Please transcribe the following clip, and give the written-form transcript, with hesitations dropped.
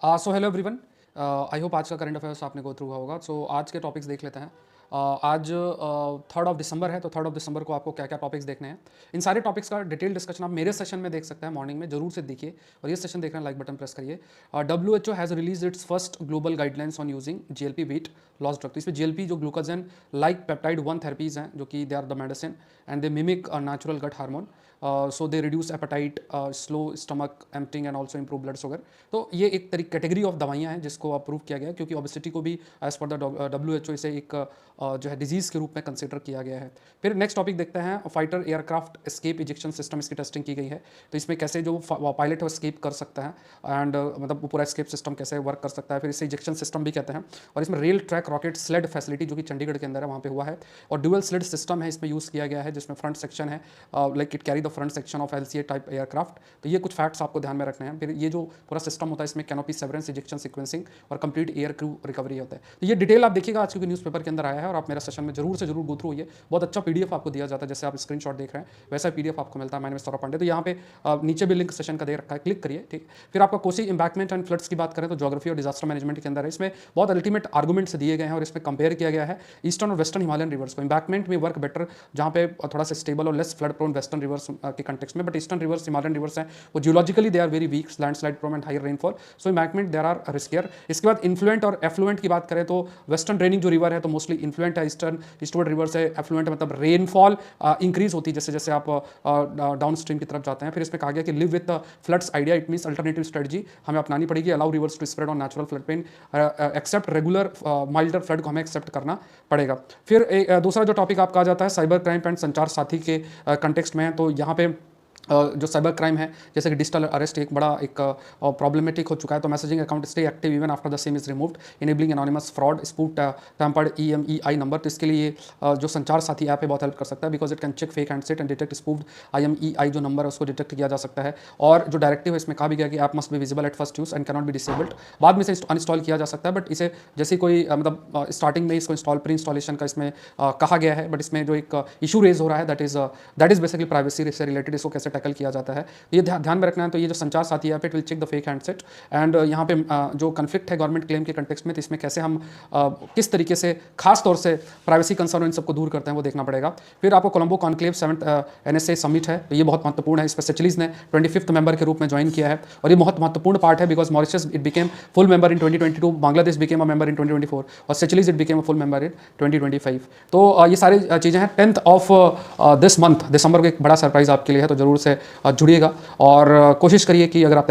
So hello everyone. I hope आज का current affairs आपने गो थ्रू होगा। सो आज के टॉपिक्स देख लेते हैं। आज 3 दिसंबर है, तो 3 दिसंबर को आपको क्या क्या टॉपिक्स देखने हैं। इन सारे टॉपिक्स का डिटेल डिस्कशन आप मेरे सेशन में देख सकते हैं, मॉर्निंग में जरूर से देखिए। और ये सेशन देखना, लाइक बटन प्रेस करिए। WHO has release it's first global guidelines on using GLP weight loss drug. तो इसमें GLP जो ग्लूकोजन लाइक पेप्टाइड 1 थेरेपीज हैं, जो कि they are the medicine and they mimic natural gut hormone. So they reduce appetite, slow stomach emptying and also improve blood sugar. तो ये एक category of दवाइयाँ हैं जिसको अप्रूव किया गया है, क्योंकि ओबेसिटी को भी एज पर द WHO इसे एक जो है डिजीज़ के रूप में कंसिडर किया गया है। फिर नेक्स्ट टॉपिक देखते हैं, fighter aircraft escape ejection system, इसकी टेस्टिंग की गई है। तो इसमें कैसे जो पायलट है वो एस्केप कर सकता है एंड मतलब वो पूरा एस्केप सिस्टम कैसे वर्क कर सकता है। फिर इसे इजेक्शन सिस्टम भी कहते हैं। और इसमें rail track rocket sled facility जो कि चंडीगढ़ के अंदर है वहाँ पे हुआ है। और ड्यूअल स्लेड सिस्टम है इसमें यूज़ किया गया है, जिसमें फ्रंट सेक्शन है, like it carry the front section of LCA type aircraft. तो ये कुछ फैक्ट्स आपको ध्यान में रखने हैं। फिर ये जो पूरा सिस्टम होता है, इसमें कैनोपी सेवरेंस, इजेक्शन सीक्वेंसिंग और कंप्लीट एयर क्रू रिकवरी होता है। तो ये डिटेल आप देखिएगा आज, क्योंकि न्यूज़पेपर के अंदर आया है और आप मेरा सेशन में जरूर से जरूर गो थ्रू होइए। बहुत अच्छा PDF आपको दिया जाता है, जैसे आप स्क्रीनशॉट देख रहे हैं वैसा PDF आपको मिलता है। मैंने सौरभ पांडे, तो यहाँ पे नीचे भी लिंक सेशन का दे रखा है, क्लिक करिए, ठीक। फिर आपका कोसी इम्बैकमेंट एंड फ्लड्स की बात करें तो ज्योग्राफी और डिजास्टर मैनेजमेंट के अंदर है। इसमें बहुत अल्टीमेट आर्गूमेंट्स दिए गए हैं और इसमें कंपेयर किया गया है ईस्टर्न और वेस्टर्न हिमालयन रिवर्स को। इम्बैकमेंट में वर्क बेटर, जहाँ पे थोड़ा सा स्टेबल और less flood prone western rivers के कंटेक्स्ट में, but eastern rivers, Himalayan rivers हैं वो geologically they are very weak, landslide prone and higher rainfall. So embankment there are riskier. इसके बाद इन्फ्लुएंट और एफ्लुएंट की बात करें तो वेस्टर्न ड्रेनिंग जो रिवर है तो मोस्टली इन्फ्लुएंट है, ईस्टवर्ड रिवर से एफ्लुएंट मतलब रेनफॉल इंक्रीज होती है जैसे जैसे आप डाउन स्ट्रीम की तरफ जाते हैं। फिर इसमें कहा गया कि live with floods idea, it means alternative strategy हमें अपनानी पड़ेगी। Allow rivers to spread on natural flood plain, accept regular milder flood को हमें एक्सेप्ट करना पड़ेगा। फिर दूसरा जो टॉपिक आपका आ जाता है साइबर क्राइम एंड संचार साथी के कंटेक्स्ट में है। तो यहाँ पे जो साइबर क्राइम है, जैसे कि डिजिटल अरेस्ट एक बड़ा एक प्रॉब्लमेटिक हो चुका है। तो messaging account stay active even after the same is removed, enabling anonymous fraud, spoof tampered EMEI number. तो इसके लिए जो संचार साथी ऐप है बहुत हेल्प कर सकता है, because it can check fake handset and detect spoofed IMEI जो नंबर है उसको डिटेक्ट किया जा सकता है। और जो डायरेक्टिव है इसमें कहा भी गया कि app must be visible at first use and cannot be disabled. बाद में इसे अनइंस्टॉल किया जा सकता है, बट इसे जैसे कोई मतलब स्टार्टिंग में इसको इंस्टॉल प्री इंस्टॉलेशन का इसमें कहा गया है। बट इसमें जो एक इशू रेज हो रहा है दैट इज बेसिकली प्राइवेसी से रिलेटेड, इसको कैसे टैकल किया जाता है ये ध्यान में रखना है। तो ये जो Sanchar Saathi app, it will check the fake handset and यहाँ पे जो कन्फ्लिक्ट है गवर्नमेंट क्लेम के कंटेक्स्ट में, तो इसमें कैसे हम किस तरीके से खास तौर से प्राइवेसी कंसर्न इन सबको दूर करते हैं वो देखना पड़ेगा। फिर आपको Colombo conclave 7th NSA summit है, तो ये बहुत महत्वपूर्ण है। इस पर सेचलीज ने 25th मेंबर के रूप में ज्वाइन किया है और ये बहुत महत्वपूर्ण पार्ट है, because Mauritius it became full member in 2022, Bangladesh became a member in 2024 और Seychelles it became a full member in 2025। तो ये सारी चीज़ें हैं। 10th ऑफ दिस मंथ दिसंबर को एक बड़ा सरप्राइज आपके लिए है, तो जरूर से जुड़िएगा और कोशिश करिए कि अगर आप